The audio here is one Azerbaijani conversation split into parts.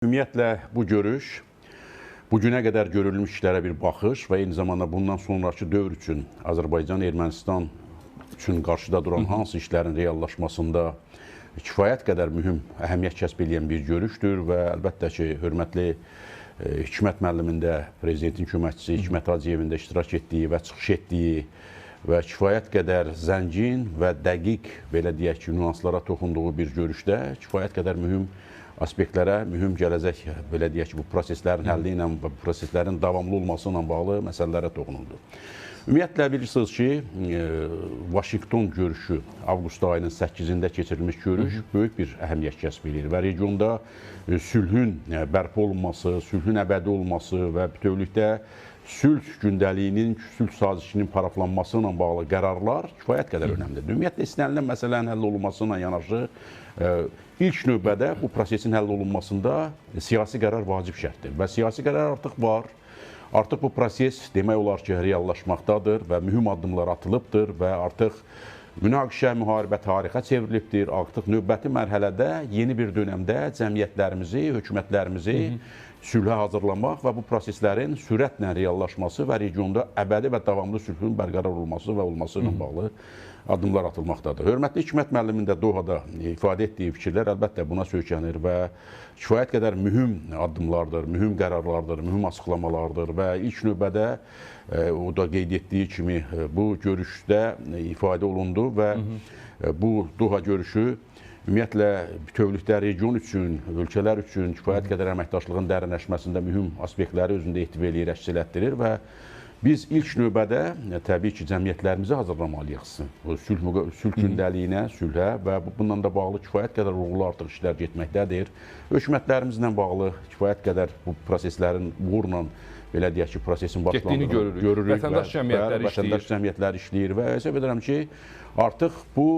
Ümumiyyətlə, bu görüş, bugünə qədər görülmüş işlərə bir baxış və eyni zamanda bundan sonraki dövr üçün Azərbaycan, Ermənistan üçün qarşıda duran hansı işlərin reallaşmasında kifayət qədər mühüm əhəmiyyət kəsb edən bir görüşdür və əlbəttə ki, hörmətli Hikmət müəllimin də, prezidentin köməkçisi Hikmət Hacıyevin də iştirak etdiyi və çıxış etdiyi və kifayət qədər zəngin və dəqiq, belə deyək ki, nüanslara toxunduğu bir görüşdə kifayət qədər mühüm aspektlərə, mühüm gələcək, belə deyək ki, bu proseslərin həlli ilə və bu proseslərin davamlı olması ilə bağlı məsələlərə toxunuldu. Ümumiyyətlə, bilirsiniz ki, Vaşinqton görüşü avqust ayının 8-də keçirilmiş görüş böyük bir əhəmiyyət kəsb edir və regionda sülhün bərpa olunması, sülhün əbədi olması və bütövlükdə sülh gündəliyinin, sülh sazişinin paraflanması ilə bağlı qərarlar kifayət qədər önəmlidir. Ümumiyyətlə, istənilən məsələnin həll olunması ilə yanaşı, ilk növbədə bu prosesin həll olunmasında siyasi qərar vacib şərtdir və siyasi qərar artıq var. Artıq bu proses demək olar ki, reallaşmaqdadır və mühüm addımlar atılıbdır və artıq münaqişə, müharibə tarixə çevrilibdir. Artıq növbəti mərhələdə yeni bir dönəmdə cəmiyyətlərimizi, hökumətlərimizi sülhə hazırlamaq və bu proseslərin sürətlə reallaşması və regionda əbədi və davamlı sülhün bərqərar olması və olması ilə bağlı addımlar atılmaqdadır. Hörmətli Hikmət müəllimin də Dohada ifadə etdiyi fikirlər əlbəttə buna söykənir və kifayət qədər mühüm addımlardır, mühüm qərarlardır, mühüm açıqlamalardır və ilk növbədə o da qeyd etdiyi kimi bu görüşdə ifadə olundu və bu Doha görüşü ümumiyyətlə, bütövlükdə region üçün, ölkələr üçün kifayət qədər əməkdaşlığın dərinləşməsində mühüm aspektləri özündə ehtiva eləyir, əks elətdirir və biz ilk növbədə təbii ki, cəmiyyətlərimizi hazırlamalıyıq sülh gündəliyinə, sülhə və bununla da bağlı kifayət qədər uğurlu artıq işlər getməkdədir. Hökumətlərimizlə bağlı kifayət qədər bu proseslərin uğurla, belə deyək ki, prosesin başlandığını görürük. Vətəndaş cəmiyyətləri işləyir və hesab edirəm ki, artıq bu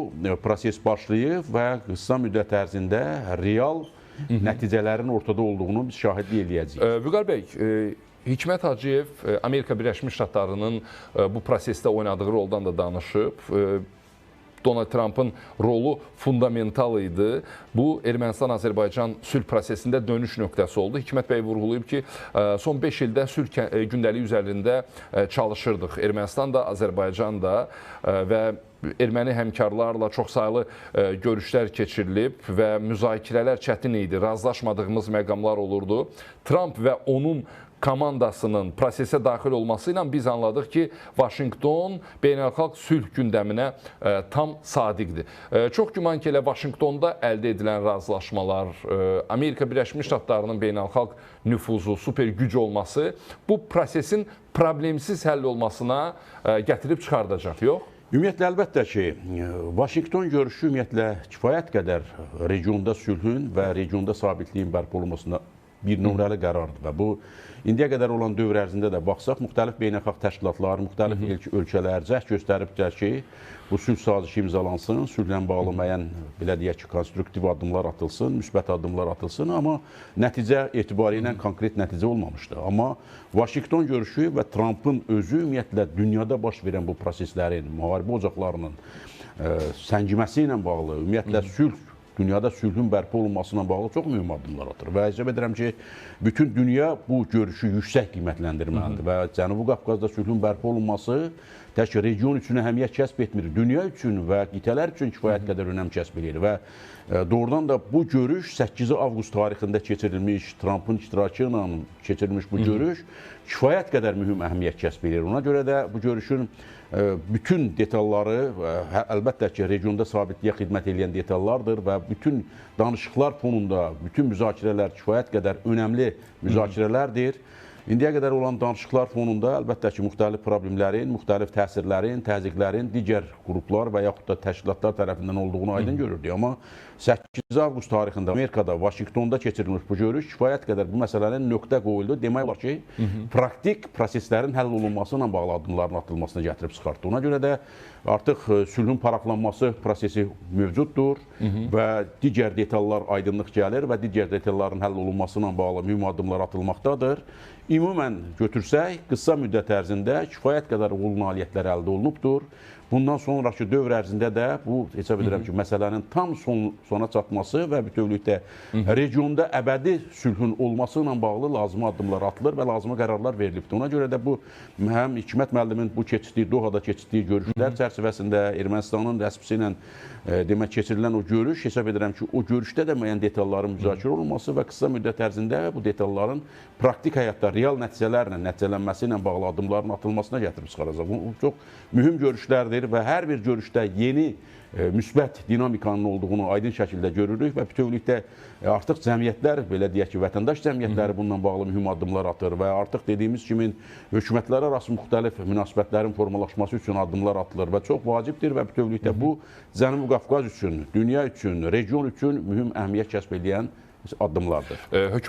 proses başlayıb və qısa müddət ərzində real nəticələrin ortada olduğunu biz şahidlik eləyəcəyik. Vüqar bəy, Hikmət Hacıyev Amerika Birləşmiş Ştatlarının bu prosesdə oynadığı roldan da danışıb. Donald Trump'ın rolu fundamental idi. Bu, Ermənistan-Azərbaycan sülh prosesində dönüş nöqtəsi oldu. Hikmət bəy vurğulayıb ki, son 5 ildə sülh gündəliyi üzərində çalışırdıq. Ermənistan da, Azərbaycan da və erməni həmkarlarla çoxsaylı görüşlər keçirilib və müzakirələr çətin idi. Razılaşmadığımız məqamlar olurdu. Trump və onun komandasının prosesə daxil olması ilə biz anladıq ki, Vaşinqton beynəlxalq sülh gündəminə tam sadiqdir. Çox güman ki, elə Vaşinqtonda əldə edilən razılaşmalar, Amerika Birləşmiş Ştatlarının beynəlxalq nüfuzu, super güc olması bu prosesin problemsiz həll olmasına gətirib çıxardacaq, yox? Ümumiyyətlə, əlbəttə ki, Vaşinqton görüşü ümumiyyətlə kifayət qədər regionda sülhün və regionda sabitliyin bərpa olunmasında bir nömrəli qərardır və bu, indiyə qədər olan dövr ərzində də baxsaq, müxtəlif beynəlxalq təşkilatlar, müxtəlif ölkələr cəhd göstəribdir ki, bu sülh sazişi imzalansın, sülhlə bağlı müəyyən, belə deyək ki, konstruktiv addımlar atılsın, müsbət addımlar atılsın, amma nəticə etibarilə ilə konkret nəticə olmamışdır. Amma Vaşinqton görüşü və Trump'ın özü ümumiyyətlə dünyada baş verən bu proseslərin, müharibə ocaqlarının səngiməsi ilə bağlı, ümumiyyətlə dünyada sülhün bərpa olunmasına bağlı çox mühüm addımlar atır və hesab edirəm ki, bütün dünya bu görüşü yüksək qiymətləndirməlidir və Cənubi Qafqazda sülhün bərpa olunması tək region üçün əhəmiyyət kəsb etmir, dünya üçün və qitələr üçün kifayət qədər önəm kəsb edir və doğrudan da bu görüş 8 avqust tarixində keçirilmiş, Trump'ın iştirakı ilə keçirilmiş bu görüş kifayət qədər mühüm əhəmiyyət kəsb edir. Ona görə də bu görüşün bütün detalları, əlbəttə ki, regionda sabitliyə xidmət edən detallardır və bütün danışıqlar fonunda, bütün müzakirələr kifayət qədər önəmli müzakirələrdir. İndiyə qədər olan danışıqlar fonunda əlbəttə ki, müxtəlif problemlərin, müxtəlif təsirlərin, təzyiqlərin digər qruplar və yaxud da təşkilatlar tərəfindən olduğunu aydın görürdük. Amma 8 avqust tarixində Amerikada, Vaşinqtonda keçirilmiş bu görüş kifayət qədər bu məsələnin nöqtə qoyuldu. Demək olar ki, praktik proseslərin həll olunması ilə bağlı addımların atılmasına gətirib çıxartdı. Ona görə də artıq sülhün paraflanması prosesi mövcuddur və digər detallar aydınlıq gəlir və digər detalların həll olunması ilə bağlı mühüm addımlar atılmaqdadır. Ümumən götürsək, qısa müddət ərzində kifayət qədər uğurlu nailiyyətlər əldə olunubdur. Bundan sonraki dövr ərzində də bu hesab edirəm ki, məsələnin tam sona çatması və bütövlükdə regionda əbədi sülhün olması ilə bağlı lazımi addımlar atılır və lazımi qərarlar verilibdir. Ona görə də bu həm Hikmət müəllimin bu keçirdiyi, Dohada keçirdiyi görüşlər çərçivəsində Ermənistanın rəsmisi ilə demək keçirilən o görüş, hesab edirəm ki, o görüşdə də müəyyən detalların müzakirə olunması və qısa müddət ərzində bu detalların praktik həyatda real nəticələrlə, nəticələnməsi ilə bağlı addımların atılmasına gətirib çıxaracaq. Bu çox mühüm görüşlərdir və hər bir görüşdə yeni müsbət dinamikanın olduğunu aydın şəkildə görürük və bütövlükdə artıq cəmiyyətlər, belə deyək ki, vətəndaş cəmiyyətləri bununla bağlı mühüm addımlar atır və artıq dediyimiz kimi hökumətlər arası müxtəlif münasibətlərin formalaşması üçün addımlar atılır və çox vacibdir və bütövlükdə bu Cənubi Qafqaz üçün, dünya üçün, region üçün mühüm əhəmiyyət kəsb edən addımlardır.